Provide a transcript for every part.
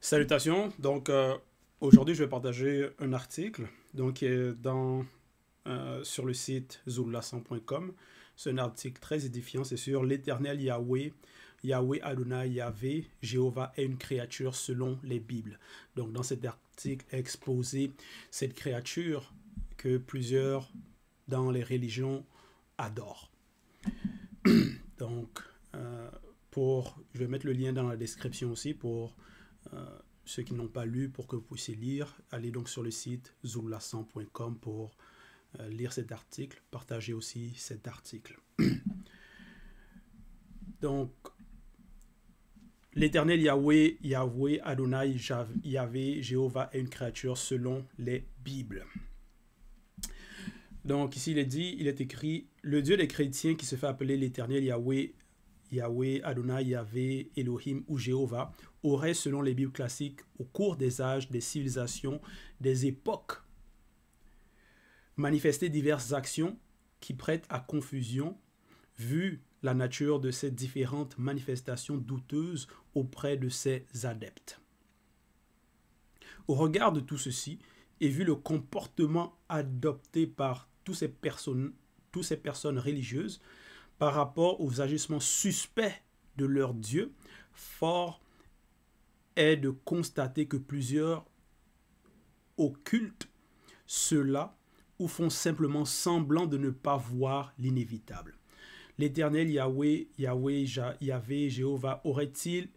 Salutations. Aujourd'hui, je vais partager un article qui est sur le site zoulasan.com. C'est un article très édifiant. C'est sur l'Éternel Yahweh, Yahweh Adonai, Yahvé, Jéhovah est une créature selon les Bibles. Donc, dans cet article est exposé cette créature que plusieurs dans les religions adorent. Donc, je vais mettre le lien dans la description aussi pour ceux qui n'ont pas lu, pour que vous puissiez lire. Allez donc sur le site zoulasan.com pour lire cet article, partager aussi cet article. Donc, l'Éternel Yahweh, Yahweh, Adonai, Yahvé, Jéhovah est une créature selon les Bibles. Donc ici il est écrit, le Dieu des chrétiens qui se fait appeler l'Éternel Yahweh, Yahweh, Adonai, Yahvé, Elohim ou Jéhovah, aurait, selon les Bibles classiques, au cours des âges, des civilisations, des époques, manifesté diverses actions qui prêtent à confusion, vu la nature de ces différentes manifestations douteuses auprès de ses adeptes. Au regard de tout ceci, et vu le comportement adopté par toutes ces personnes religieuses par rapport aux agissements suspects de leur Dieu, fort est de constater que plusieurs occultent cela ou font simplement semblant de ne pas voir l'inévitable. L'Éternel Yahweh, Yahvé, Jéhovah aurait-il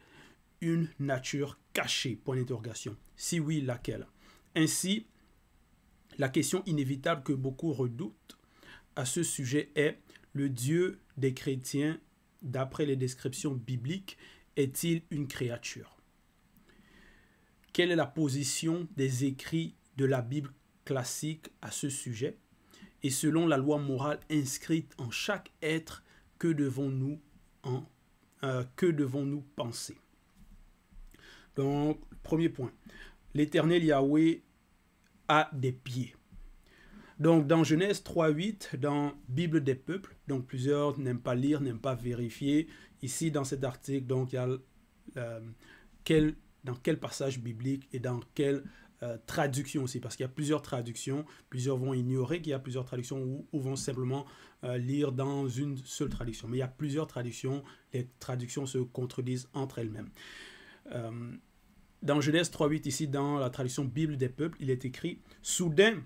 une nature cachée? Point d'interrogation. Si oui, laquelle? Ainsi, la question inévitable que beaucoup redoutent à ce sujet est: le Dieu des chrétiens, d'après les descriptions bibliques, est-il une créature? Quelle est la position des écrits de la Bible classique à ce sujet? Et selon la loi morale inscrite en chaque être, que devons-nous penser? Donc, premier point, l'Éternel Yahweh a des pieds. Donc, dans Genèse 3.8, dans Bible des peuples, donc plusieurs n'aiment pas lire, n'aiment pas vérifier. Ici, dans cet article, donc, il y a dans quel passage biblique et dans quelle traduction aussi, parce qu'il y a plusieurs traductions. Plusieurs vont ignorer qu'il y a plusieurs traductions ou vont simplement lire dans une seule traduction. Mais il y a plusieurs traductions. Les traductions se contredisent entre elles-mêmes. Dans Genèse 3.8, ici, dans la traduction Bible des peuples, il est écrit: soudain,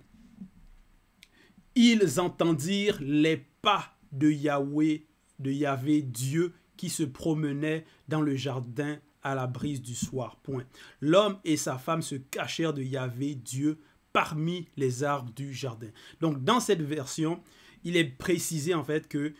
ils entendirent les pas de Yahweh, de Yahvé, Dieu, qui se promenait dans le jardin à la brise du soir. Point. L'homme et sa femme se cachèrent de Yahvé, Dieu, parmi les arbres du jardin. Donc, dans cette version, il est précisé en fait que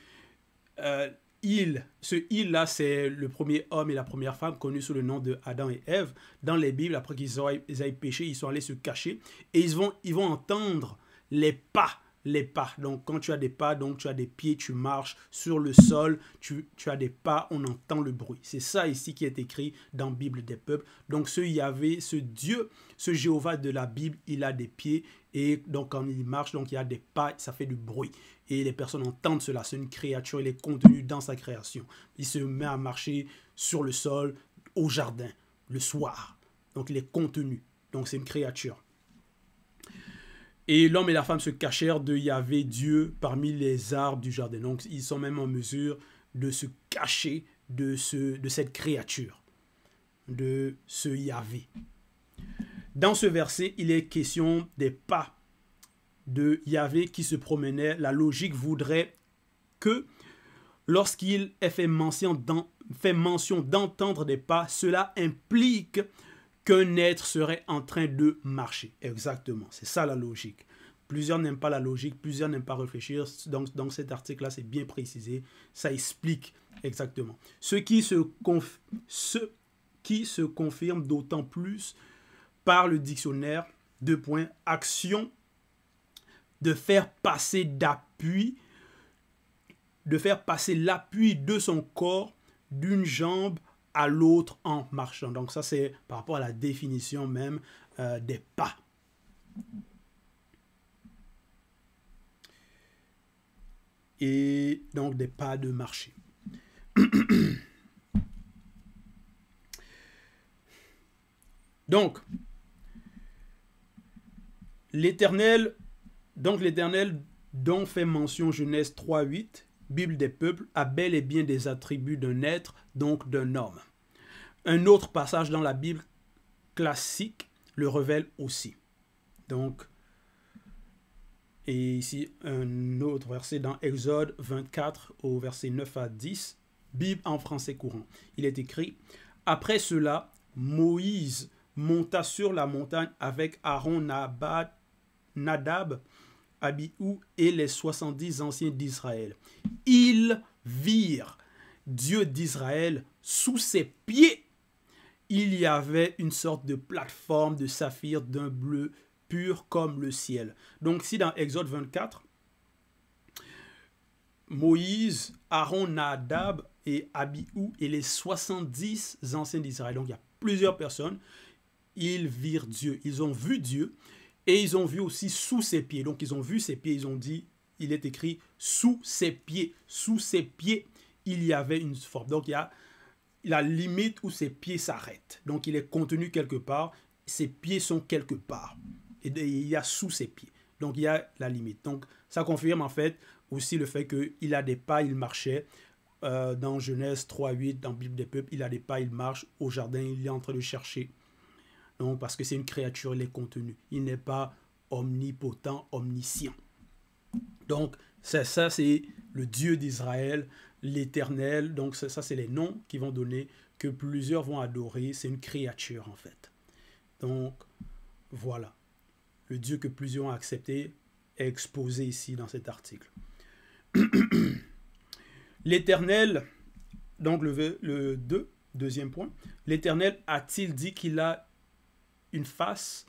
ce il-là, c'est le premier homme et la première femme connus sous le nom de Adam et Ève. Dans les Bibles, après qu'ils aient péché, ils sont allés se cacher et ils vont entendre les pas. Donc, quand tu as des pas, donc tu as des pieds, tu marches sur le sol, tu as des pas, on entend le bruit. C'est ça ici qui est écrit dans la Bible des peuples. Donc, ce Yahvé, ce Dieu, ce Jéhovah de la Bible, il a des pieds et donc quand il marche, donc il y a des pas, ça fait du bruit. Et les personnes entendent cela. C'est une créature, il est contenu dans sa création. Il se met à marcher sur le sol, au jardin, le soir. Donc, il est contenu. Donc, c'est une créature. Et l'homme et la femme se cachèrent de Yahvé, Dieu, parmi les arbres du jardin. Donc, ils sont même en mesure de se cacher de cette créature, de ce Yahvé. Dans ce verset, il est question des pas de Yahvé qui se promenait. La logique voudrait que lorsqu'il est fait mention d'entendre des pas, cela implique qu'un être serait en train de marcher. Exactement, c'est ça la logique. Plusieurs n'aiment pas la logique, plusieurs n'aiment pas réfléchir. Donc, dans cet article-là, c'est bien précisé. Ça explique exactement. Ce qui se confirme d'autant plus par le dictionnaire, action de faire passer l'appui de son corps d'une jambe à l'autre en marchant. Donc ça, c'est par rapport à la définition même des pas. Et donc des pas de marcher. Donc, l'Éternel dont fait mention Genèse 3:8, Bible des peuples, a bel et bien des attributs d'un être, donc d'un homme. Un autre passage dans la Bible classique le révèle aussi. Donc, et ici un autre verset dans Exode 24 au verset 9 à 10, Bible en français courant. Il est écrit: après cela, Moïse monta sur la montagne avec Aaron, Nadab, Abihu et les 70 anciens d'Israël. Ils virent Dieu d'Israël sous ses pieds. Il y avait une sorte de plateforme de saphir d'un bleu pur comme le ciel. Donc ici dans Exode 24, Moïse, Aaron, Nadab et Abihu et les 70 anciens d'Israël. Donc il y a plusieurs personnes. Ils virent Dieu. Ils ont vu Dieu et ils ont vu aussi sous ses pieds. Donc ils ont vu ses pieds. Ils ont dit, il est écrit sous ses pieds. Sous ses pieds, il y avait une forme. Donc il y a la limite où ses pieds s'arrêtent. Donc il est contenu quelque part. Ses pieds sont quelque part. Et il y a sous ses pieds. Donc il y a la limite. Donc ça confirme en fait aussi le fait qu'il a des pas, il marchait. Dans Genèse 3:8, dans Bible des peuples, il a des pas, il marche au jardin, il est en train de chercher. Donc parce que c'est une créature, il est contenu. Il n'est pas omnipotent, omniscient. Donc ça c'est le Dieu d'Israël, l'Éternel. Donc ça c'est les noms qui vont donner, que plusieurs vont adorer. C'est une créature en fait. Donc voilà. Le Dieu que plusieurs ont accepté est exposé ici dans cet article. L'Éternel, donc le deuxième point, l'Éternel a-t-il dit qu'il a une face,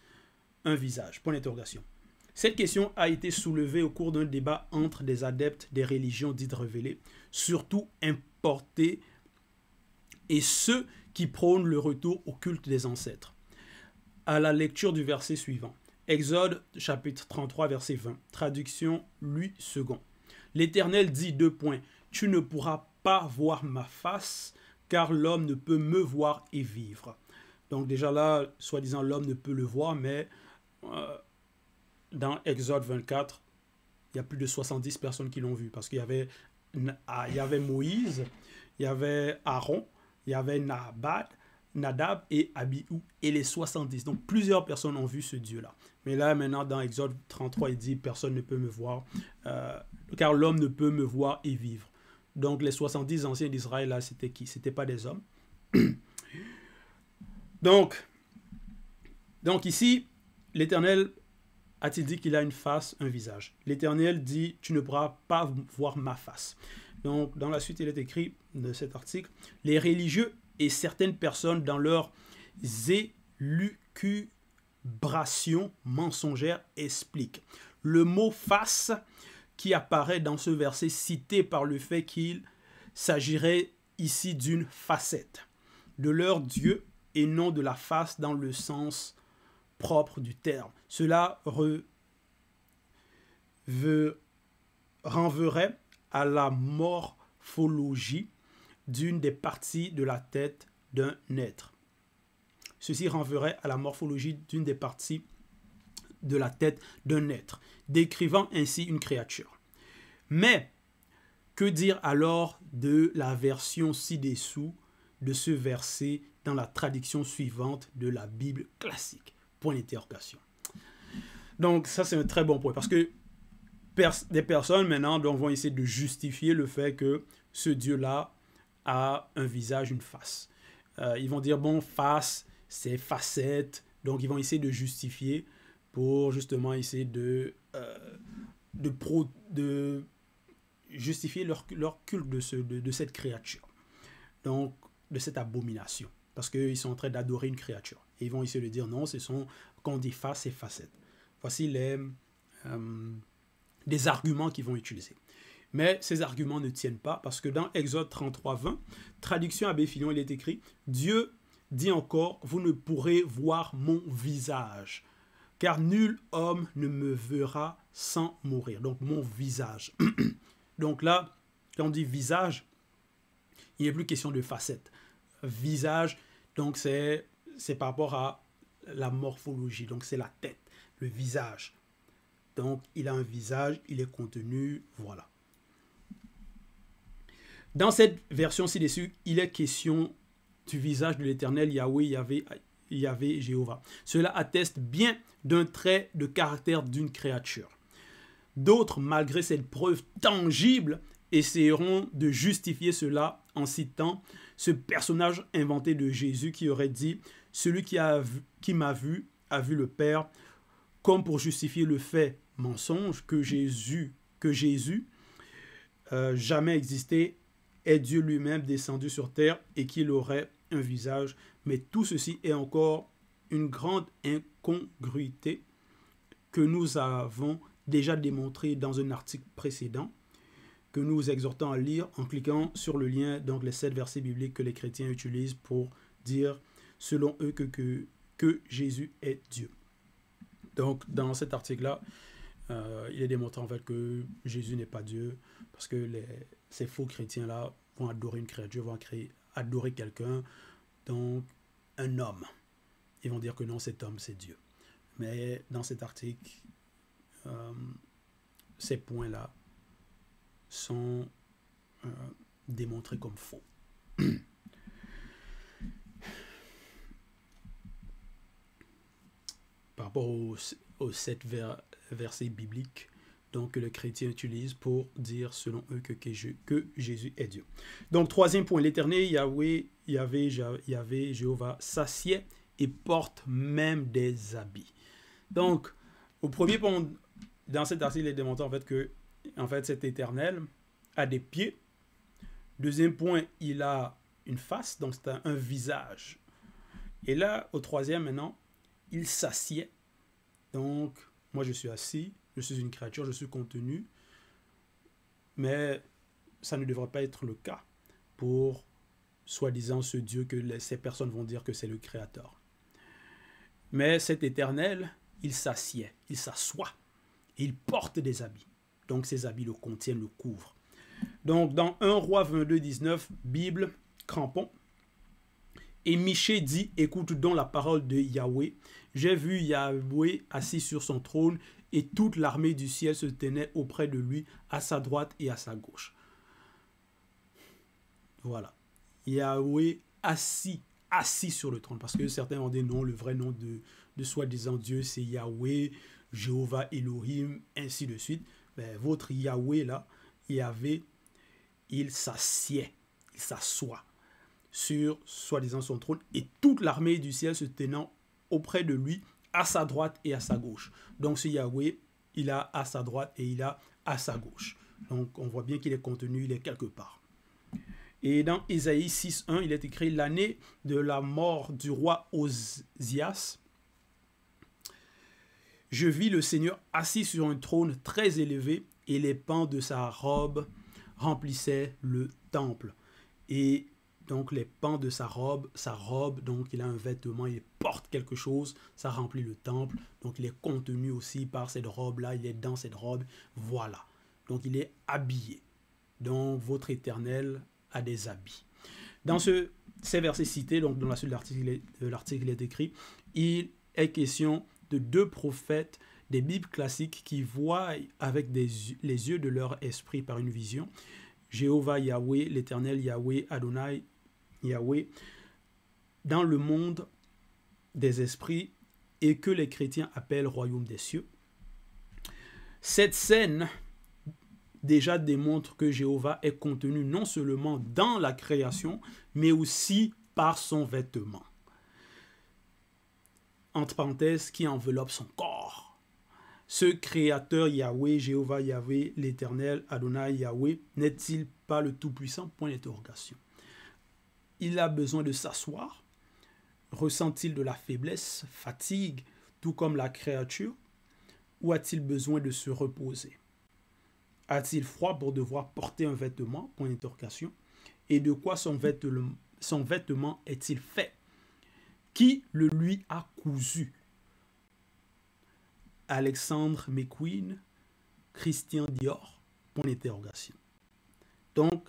un visage? Point d'interrogation. Cette question a été soulevée au cours d'un débat entre des adeptes des religions dites révélées, surtout importées, et ceux qui prônent le retour au culte des ancêtres. À la lecture du verset suivant, Exode chapitre 33, verset 20, traduction Louis II. L'Éternel dit : tu ne pourras pas voir ma face, car l'homme ne peut me voir et vivre. Donc déjà là, soi-disant, l'homme ne peut le voir, mais dans Exode 24, il y a plus de 70 personnes qui l'ont vu, parce qu'il y avait Moïse, il y avait Aaron, il y avait Nadab et Abihu, et les 70. Donc plusieurs personnes ont vu ce Dieu-là. Mais là, maintenant, dans Exode 33, il dit, personne ne peut me voir, car l'homme ne peut me voir et vivre. Donc les 70 anciens d'Israël, là, c'était qui? C'était pas des hommes. Donc ici, l'Éternel a-t-il dit qu'il a une face, un visage? L'Éternel dit, tu ne pourras pas voir ma face. Donc dans la suite, il est écrit de cet article, les religieux et certaines personnes dans leurs élucubrations mensongères expliquent. Le mot face qui apparaît dans ce verset cité par le fait qu'il s'agirait ici d'une facette de leur Dieu et non de la face dans le sens propre du terme. Cela renverrait à la morphologie d'une des parties de la tête d'un être. Ceci renverrait à la morphologie d'une des parties de la tête d'un être, décrivant ainsi une créature. Mais que dire alors de la version ci-dessous de ce verset dans la traduction suivante de la Bible classique? Point d'interrogation. Donc ça c'est un très bon point, parce que des personnes maintenant vont essayer de justifier le fait que ce Dieu-là a un visage, une face. Ils vont dire, bon, face, c'est facette, donc ils vont essayer de justifier pour justement essayer de justifier leur culte de cette créature, donc de cette abomination, parce qu'ils sont en train d'adorer une créature. Et ils vont essayer de dire non, quand on dit face, c'est facette. Voici des arguments qu'ils vont utiliser. Mais ces arguments ne tiennent pas, parce que dans Exode 33, 20, traduction Abbé Fillon, il est écrit, Dieu dit encore, vous ne pourrez voir mon visage, car nul homme ne me verra sans mourir. Donc mon visage. Donc là, quand on dit visage, il n'est plus question de facette. Visage, donc c'est par rapport à la morphologie. Donc, c'est la tête, le visage. Donc, il a un visage, il est contenu, voilà. Dans cette version ci-dessus, il est question du visage de l'Éternel, Yahweh, Yahvé, Jéhovah. Cela atteste bien d'un trait de caractère d'une créature. D'autres, malgré cette preuve tangible, essaieront de justifier cela en citant ce personnage inventé de Jésus qui aurait dit « Celui qui m'a vu a vu le Père », comme pour justifier le fait mensonge que Jésus jamais existé, est Dieu lui-même descendu sur terre et qu'il aurait un visage. Mais tout ceci est encore une grande incongruité que nous avons déjà démontré dans un article précédent que nous exhortons à lire en cliquant sur le lien, donc les 7 versets bibliques que les chrétiens utilisent pour dire selon eux que Jésus est Dieu. Donc dans cet article-là, il est démontré en fait que Jésus n'est pas Dieu parce que ces faux chrétiens-là vont adorer une créature, vont adorer quelqu'un, donc un homme. Ils vont dire que non, cet homme c'est Dieu. Mais dans cet article, ces points-là sont démontrés comme faux. Par rapport aux 7 versets bibliques donc, que le chrétien utilise pour dire selon eux que Jésus est Dieu. Donc, troisième point, l'Éternel, Yahweh, Jéhovah, s'assied et porte même des habits. Donc, au premier point, dans cet article, il est démontré en fait que cet Éternel a des pieds. Deuxième point, il a une face, donc c'est un visage. Et là, au troisième maintenant, il s'assied. Donc, moi je suis assis, je suis une créature, je suis contenu. Mais ça ne devrait pas être le cas pour, soi-disant, ce Dieu que ces personnes vont dire que c'est le Créateur. Mais cet Éternel, il s'assied, il s'assoit, et il porte des habits. Donc, ces habits le contiennent, le couvrent. Donc, dans 1 Roi 22, 19, Bible, crampon. Et Michée dit, écoute donc la parole de Yahweh. J'ai vu Yahweh assis sur son trône et toute l'armée du ciel se tenait auprès de lui, à sa droite et à sa gauche. Voilà. Yahweh assis sur le trône. Parce que certains ont dit non, le vrai nom de soi-disant Dieu, c'est Yahweh, Jéhovah, Elohim, ainsi de suite. Mais votre Yahweh là, Yahvé, il s'assied, il s'assoit sur soi-disant son trône et toute l'armée du ciel se tenant auprès de lui à sa droite et à sa gauche. Donc ce Yahweh, il a à sa droite et il a à sa gauche. Donc on voit bien qu'il est contenu, il est quelque part. Et dans Ésaïe 6.1, il est écrit l'année de la mort du roi Osias. Je vis le Seigneur assis sur un trône très élevé et les pans de sa robe remplissaient le temple. Et donc les pans de sa robe, donc il a un vêtement, il porte quelque chose, ça remplit le temple. Donc il est contenu aussi par cette robe-là, il est dans cette robe, voilà. Donc il est habillé. Donc votre Éternel a des habits. Dans ces versets cités, donc dans la suite de l'article est écrit, il est question de 2 prophètes des Bibles classiques qui voient avec les yeux de leur esprit par une vision. Jéhovah Yahweh, l'Éternel Yahweh, Adonai Yahweh, dans le monde des esprits et que les chrétiens appellent royaume des cieux. Cette scène déjà démontre que Jéhovah est contenu non seulement dans la création, mais aussi par son vêtement. Entre parenthèses, qui enveloppe son corps. Ce créateur Yahweh, Jéhovah Yahweh, l'Éternel, Adonai Yahweh, n'est-il pas le Tout-Puissant? Point d'interrogation. Il a besoin de s'asseoir. Ressent-il de la faiblesse, fatigue, tout comme la créature? Ou a-t-il besoin de se reposer? A-t-il froid pour devoir porter un vêtement? Point d'interrogation. Et de quoi son vêtement est-il fait? Qui le lui a cousu? Alexandre McQueen, Christian Dior? Point d'interrogation. Donc,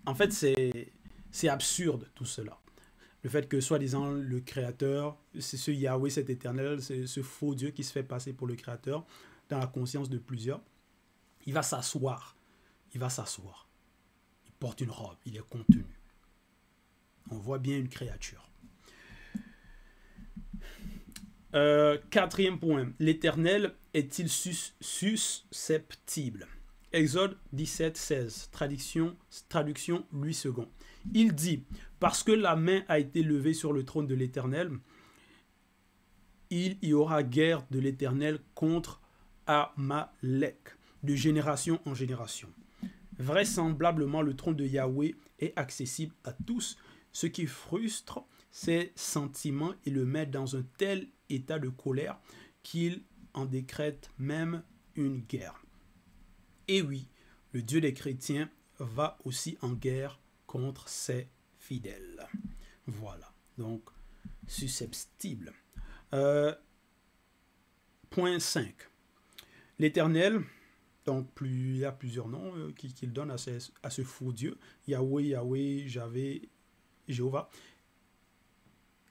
en fait, c'est absurde tout cela. Le fait que, soi-disant, le Créateur, c'est ce Yahweh, cet éternel, c'est ce faux Dieu qui se fait passer pour le Créateur dans la conscience de plusieurs. Il va s'asseoir. Il va s'asseoir. Il porte une robe. Il est contenu. On voit bien une créature. Quatrième point. L'Éternel est-il susceptible? Exode 17, 16. Traduction Louis II. Il dit, parce que la main a été levée sur le trône de l'Éternel, il y aura guerre de l'Éternel contre Amalek, de génération en génération. Vraisemblablement, le trône de Yahweh est accessible à tous, ce qui frustre ses sentiments et le met dans un tel état de colère qu'il en décrète même une guerre. Et oui, le Dieu des chrétiens va aussi en guerre contre ses fidèles. Voilà, donc susceptible. Point 5. L'Éternel, donc il y a plusieurs noms qu'il donne à ce faux Dieu, Yahweh, Yahweh, Javé, Jéhovah,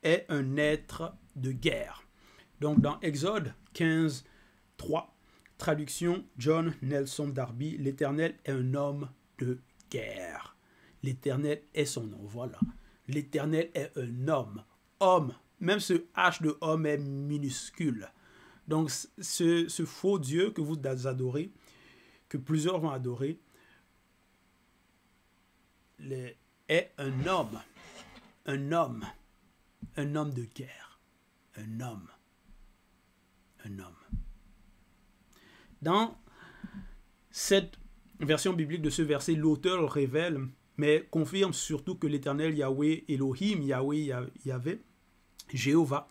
est un être de guerre. Donc dans Exode 15, 3, traduction John Nelson Darby, l'Éternel est un homme de guerre. L'Éternel est son nom, voilà. L'Éternel est un homme. Homme, même ce H de homme est minuscule. Donc ce faux Dieu que vous adorez, que plusieurs vont adorer, est un homme. Un homme. Un homme de guerre. Un homme. Un homme. Dans cette version biblique de ce verset, l'auteur révèle, mais confirme surtout que l'Éternel Yahweh, Elohim, Yahweh, Yahvé, Jéhovah,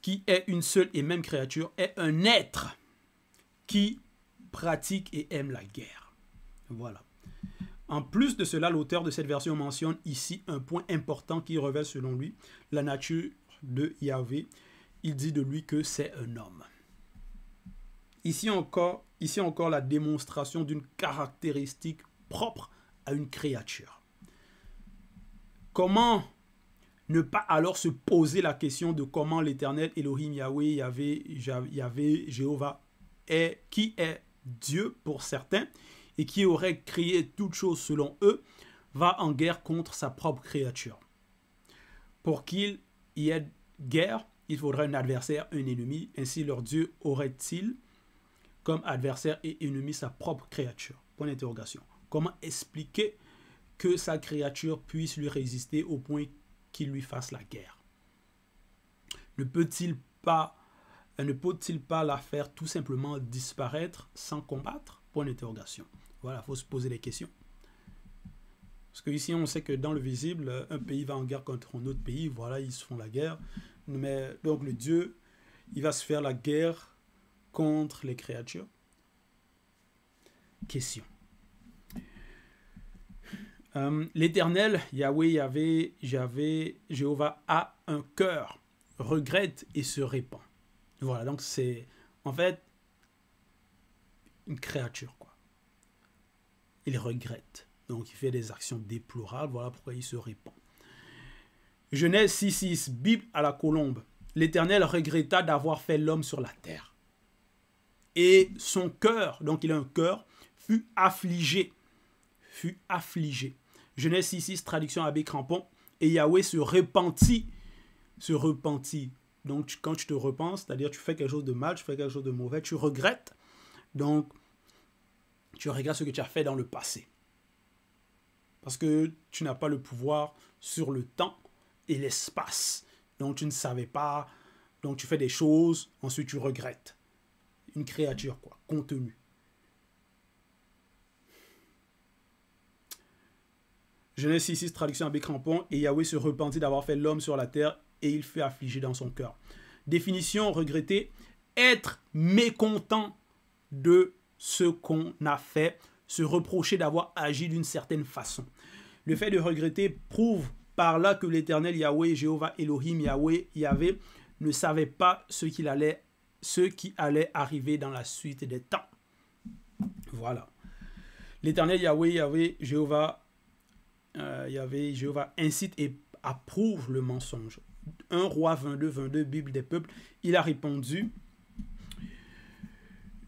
qui est une seule et même créature, est un être qui pratique et aime la guerre. Voilà. En plus de cela, l'auteur de cette version mentionne ici un point important qui révèle selon lui la nature de Yahvé. Il dit de lui que c'est un homme. Ici encore la démonstration d'une caractéristique propre à une créature. Comment ne pas alors se poser la question de comment l'Éternel Elohim Yahweh, Yahvé, Jéhovah qui est Dieu pour certains et qui aurait créé toutes choses selon eux, va en guerre contre sa propre créature. Pour qu'il y ait guerre, il faudrait un adversaire, un ennemi. Ainsi, leur Dieu aurait-il comme adversaire et ennemi sa propre créature? Point d'interrogation. Comment expliquer que sa créature puisse lui résister au point qu'il lui fasse la guerre? Ne peut-il pas la faire tout simplement disparaître sans combattre? Point d'interrogation. Voilà, il faut se poser des questions. Parce qu'ici, on sait que dans le visible, un pays va en guerre contre un autre pays. Voilà, ils se font la guerre. Mais donc le Dieu, il va se faire la guerre contre les créatures. Question. L'Éternel, Yahweh, Yahvé, Jéhovah, a un cœur, regrette et se répand. Voilà, donc c'est en fait une créature, quoi. Il regrette. Donc il fait des actions déplorables. Voilà pourquoi il se répand. Genèse 6.6, Bible à la colombe. L'Éternel regretta d'avoir fait l'homme sur la terre. Et son cœur, donc il a un cœur, fut affligé. Fut affligé. Genèse 6.6, traduction Abbé Crampon. Et Yahweh se repentit. Se repentit. Donc quand tu te repens, c'est-à-dire tu fais quelque chose de mal, tu fais quelque chose de mauvais, tu regrettes. Donc tu regrettes ce que tu as fait dans le passé. Parce que tu n'as pas le pouvoir sur le temps et l'espace. Donc tu ne savais pas. Donc tu fais des choses, ensuite tu regrettes. Une créature, quoi, contenue. Genèse 6.6, traduction Abbé Crampon. Et Yahweh se repentit d'avoir fait l'homme sur la terre et il fut affligé dans son cœur. Définition, regretter, être mécontent de ce qu'on a fait, se reprocher d'avoir agi d'une certaine façon. Le fait de regretter prouve par là que l'Éternel Yahweh, Jéhovah, Elohim, Yahweh, Yahvé, ne savait pas ce qui allait arriver dans la suite des temps. Voilà. L'Éternel Yahweh, Yahvé, Jéhovah, Yahvé, Jéhovah incite approuve le mensonge. 1 Roi 22, 22, Bible des peuples, il a répondu,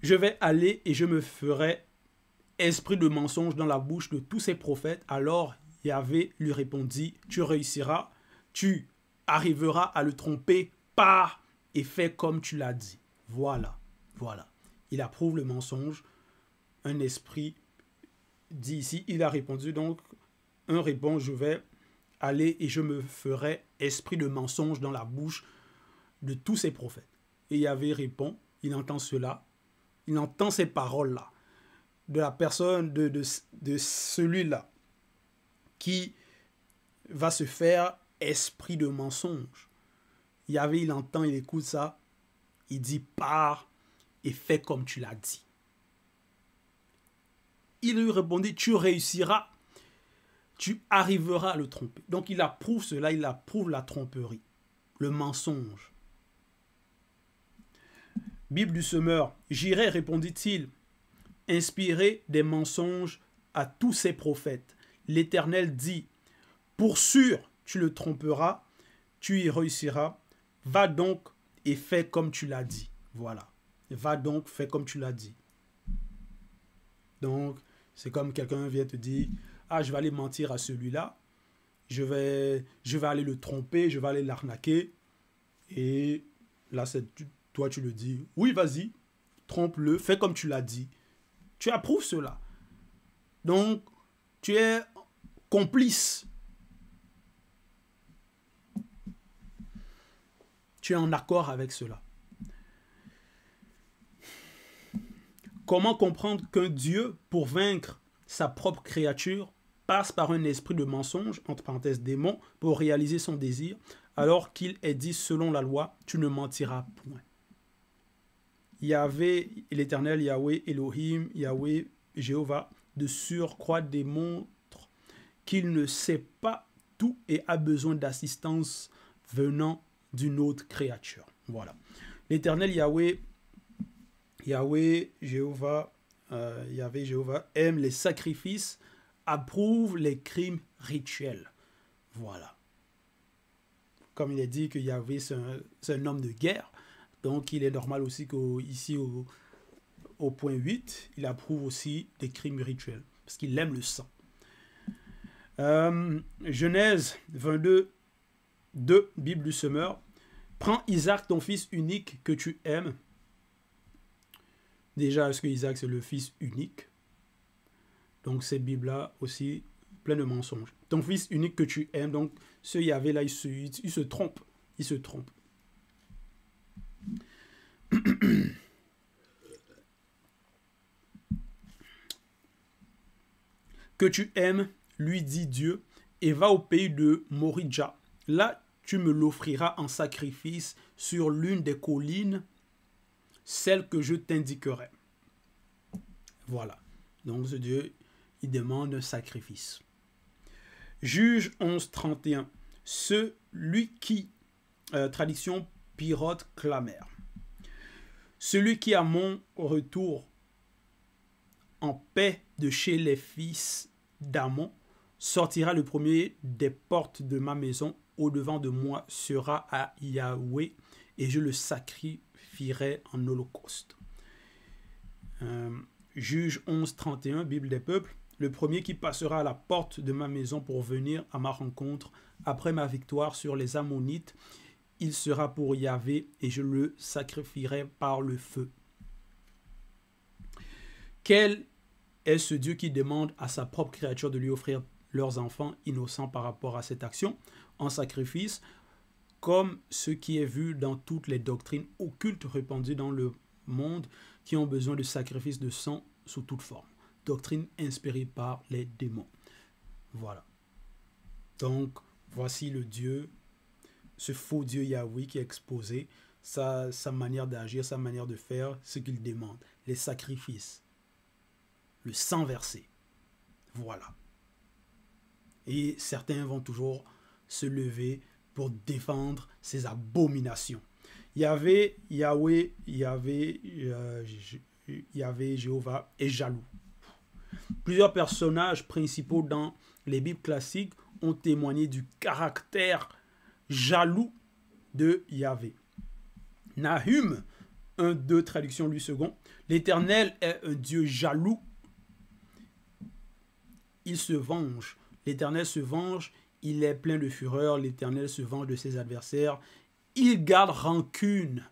je vais aller et je me ferai esprit de mensonge dans la bouche de tous ces prophètes. Alors Yahvé lui répondit, tu réussiras, tu arriveras à le tromper par et fais comme tu l'as dit. Voilà, voilà. Il approuve le mensonge. Un esprit dit ici, il a répondu donc, un répond, je vais aller et je me ferai esprit de mensonge dans la bouche de tous ces prophètes. Et Yahvé répond, il entend cela, il entend ces paroles-là, de la personne, de celui-là, qui va se faire esprit de mensonge. Yahvé, il entend, il écoute ça, il dit, pars et fais comme tu l'as dit. Il lui répondit, tu réussiras, tu arriveras à le tromper. Donc il approuve cela, il approuve la tromperie, le mensonge. Bible du semeur, j'irai, répondit-il, inspirer des mensonges à tous ces prophètes. L'Éternel dit, pour sûr, tu le tromperas, tu y réussiras, va donc et fais comme tu l'as dit. Voilà, va donc, fais comme tu l'as dit. Donc, c'est comme quelqu'un vient te dire, ah, je vais aller mentir à celui-là, je vais aller le tromper, je vais aller l'arnaquer, et là, toi, tu le dis, oui, vas-y, trompe-le, fais comme tu l'as dit. Tu approuves cela. Donc, tu es complice. Tu es en accord avec cela. Comment comprendre qu'un Dieu, pour vaincre sa propre créature, passe par un esprit de mensonge, entre parenthèses démon, pour réaliser son désir, alors qu'il est dit selon la loi, tu ne mentiras point. Yahvé, l'Éternel, Yahweh, Elohim, Yahweh, Jéhovah, de surcroît démontre qu'il ne sait pas tout et a besoin d'assistance venant d'une autre créature. Voilà. L'Éternel, Yahweh, Jéhovah, Yahvé, Jéhovah, aime les sacrifices, approuve les crimes rituels. Voilà. Comme il est dit que Yahvé, c'est un homme de guerre, donc il est normal aussi qu'ici, au point 8, il approuve aussi des crimes rituels, parce qu'il aime le sang. Genèse 22, 2, Bible du semeur. Prends Isaac, ton fils unique que tu aimes. Déjà, est-ce que Isaac, c'est le fils unique? Donc, cette Bible-là aussi, pleine de mensonges. Ton fils unique que tu aimes, donc, ce Yahvé-là, il se trompe. Il se trompe. Que tu aimes, lui dit Dieu, et va au pays de Moridja. Là, tu me l'offriras en sacrifice sur l'une des collines, celle que je t'indiquerai. Voilà. Donc, ce Dieu, il demande un sacrifice. Juge 11, 31. Celui qui, traduction Pirote Clamère. Celui qui, à mon retour en paix de chez les fils d'Amon, sortira le premier des portes de ma maison, au-devant de moi sera à Yahweh, et je le sacrifierai en holocauste. Juge 11, 31, Bible des peuples. Le premier qui passera à la porte de ma maison pour venir à ma rencontre après ma victoire sur les Ammonites, il sera pour Yahvé et je le sacrifierai par le feu. Quel est ce Dieu qui demande à sa propre créature de lui offrir leurs enfants innocents par rapport à cette action en sacrifice, comme ce qui est vu dans toutes les doctrines occultes répandues dans le monde qui ont besoin de sacrifices de sang sous toute forme. Doctrine inspirée par les démons. Voilà. Donc, voici le Dieu, ce faux Dieu Yahweh qui est exposé, sa manière d'agir, sa manière de faire, ce qu'il demande. Les sacrifices. Le sang versé. Voilà. Et certains vont toujours se lever pour défendre ces abominations. Yahvé, Jéhovah est jaloux. Plusieurs personnages principaux dans les Bibles classiques ont témoigné du caractère jaloux de Yahvé. Nahum 1:2, traduction Louis II. L'Éternel est un Dieu jaloux. Il se venge. L'Éternel se venge. Il est plein de fureur. L'Éternel se venge de ses adversaires. Il garde rancune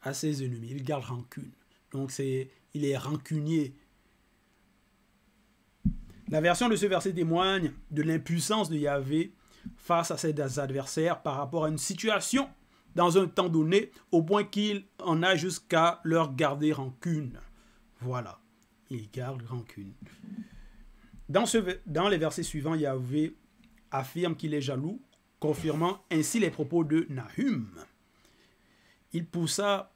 à ses ennemis. Il garde rancune. Donc, il est rancunier. La version de ce verset témoigne de l'impuissance de Yahvé face à ses adversaires par rapport à une situation dans un temps donné, au point qu'il en a jusqu'à leur garder rancune. Voilà, il garde rancune. Dans les versets suivants, Yahvé affirme qu'il est jaloux, confirmant ainsi les propos de Nahum. Il poussa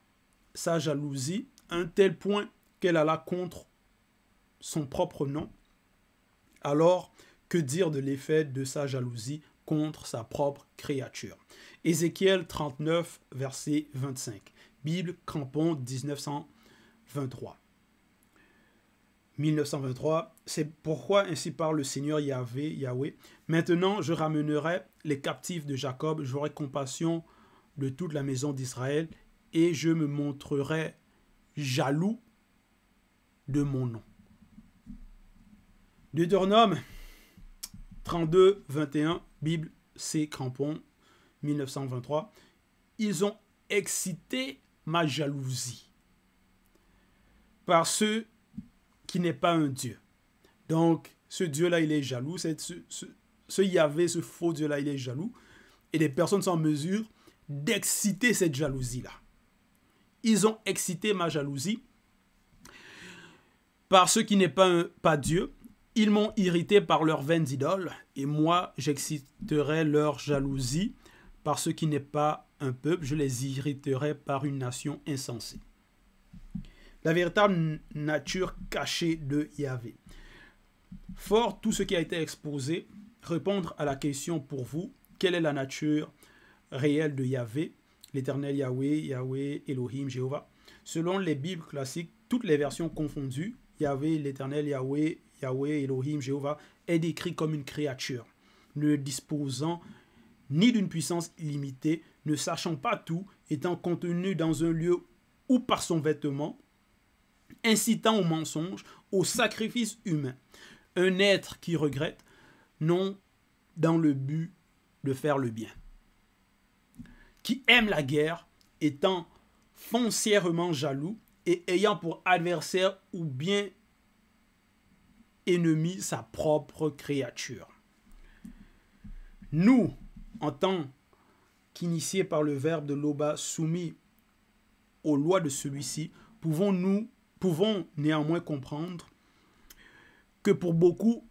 sa jalousie à un tel point qu'elle alla contre son propre nom. Alors, que dire de l'effet de sa jalousie contre sa propre créature? Ézéchiel 39, verset 25. Bible Crampon 1923. C'est pourquoi ainsi parle le Seigneur Yahweh. Maintenant, je ramènerai les captifs de Jacob, j'aurai compassion de toute la maison d'Israël et je me montrerai jaloux de mon nom. Deutéronome 32, 21, Bible C. Crampon 1923. Ils ont excité ma jalousie par ce qui n'est pas un Dieu. Donc, ce Dieu-là, il est jaloux. Ce Yahvé, ce faux Dieu-là, il est jaloux. Et les personnes sont en mesure d'exciter cette jalousie-là. Ils ont excité ma jalousie par ce qui n'est pas Dieu. Ils m'ont irrité par leurs vaines idoles. Et moi, j'exciterai leur jalousie par ce qui n'est pas un peuple. Je les irriterai par une nation insensée. La véritable nature cachée de Yahvé. Fort tout ce qui a été exposé, répondre à la question pour vous, quelle est la nature réelle de Yahvé, l'Éternel Yahweh, Yahweh, Elohim, Jéhovah. Selon les Bibles classiques, toutes les versions confondues, Yahvé, l'Éternel Yahweh, Yahweh, Elohim, Jéhovah, est décrit comme une créature, ne disposant ni d'une puissance illimitée, ne sachant pas tout, étant contenu dans un lieu ou par son vêtement, incitant au mensonge, au sacrifice humain. Un être qui regrette, non dans le but de faire le bien. Qui aime la guerre, étant foncièrement jaloux et ayant pour adversaire ou bien ennemi sa propre créature. Nous, en tant qu'initiés par le verbe de Loba soumis aux lois de celui-ci, pouvons néanmoins comprendre que pour beaucoup,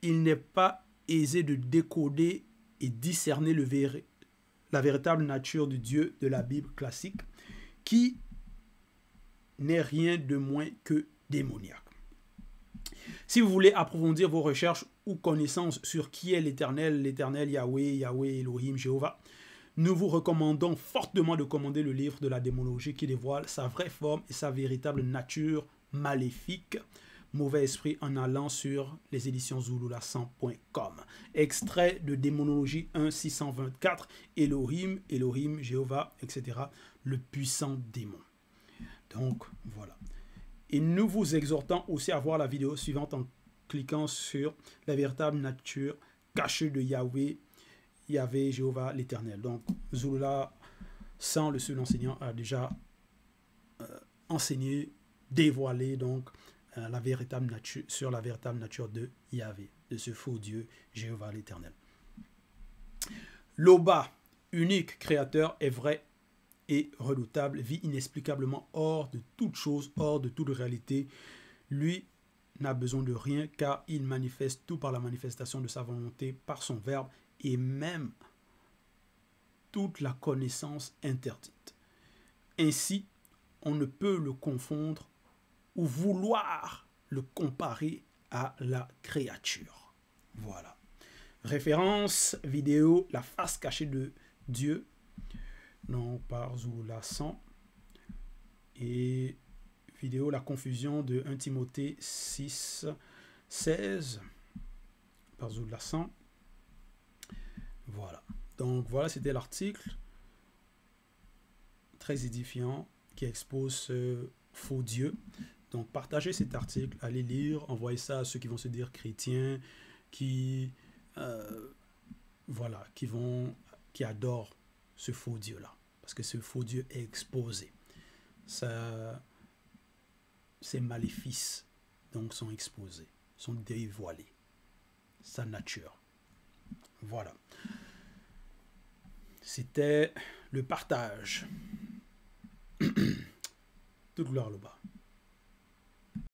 il n'est pas aisé de décoder et discerner la véritable nature du Dieu de la Bible classique, qui n'est rien de moins que démoniaque. Si vous voulez approfondir vos recherches ou connaissances sur qui est l'Éternel Yahweh, Yahweh, Elohim, Jéhovah, nous vous recommandons fortement de commander le livre de la démonologie qui dévoile sa vraie forme et sa véritable nature maléfique. Mauvais esprit en allant sur les éditions zulula100.com. Extrait de Démonologie 1.624, Elohim, Jéhovah, etc. Le puissant démon. Donc, voilà. Et nous vous exhortons aussi à voir la vidéo suivante en cliquant sur la véritable nature cachée de Yahweh, Jéhovah, l'Éternel. Donc, Zulula, sans le seul enseignant, a déjà enseigné, dévoilé, donc, la véritable nature de Yahvé, de ce faux Dieu, Jéhovah l'Éternel. Loba, unique créateur, est vrai et redoutable, vit inexplicablement hors de toute chose, hors de toute réalité. Lui n'a besoin de rien car il manifeste tout par la manifestation de sa volonté, par son verbe et même toute la connaissance interdite. Ainsi, on ne peut le confondre ou vouloir le comparer à la créature. Voilà. Référence vidéo, la face cachée de Dieu, non par Zulula 100. Et vidéo, la confusion de 1 Timothée 6, 16, par Zulula 100. Voilà. Donc voilà, c'était l'article très édifiant qui expose ce faux Dieu. Donc partagez cet article, allez lire, envoyez ça à ceux qui vont se dire chrétiens, qui voilà, qui adorent ce faux Dieu-là. Parce que ce faux Dieu est exposé. Ça, ses maléfices donc sont exposés, sont dévoilés. Sa nature. Voilà. C'était le partage. Toute gloire le bas.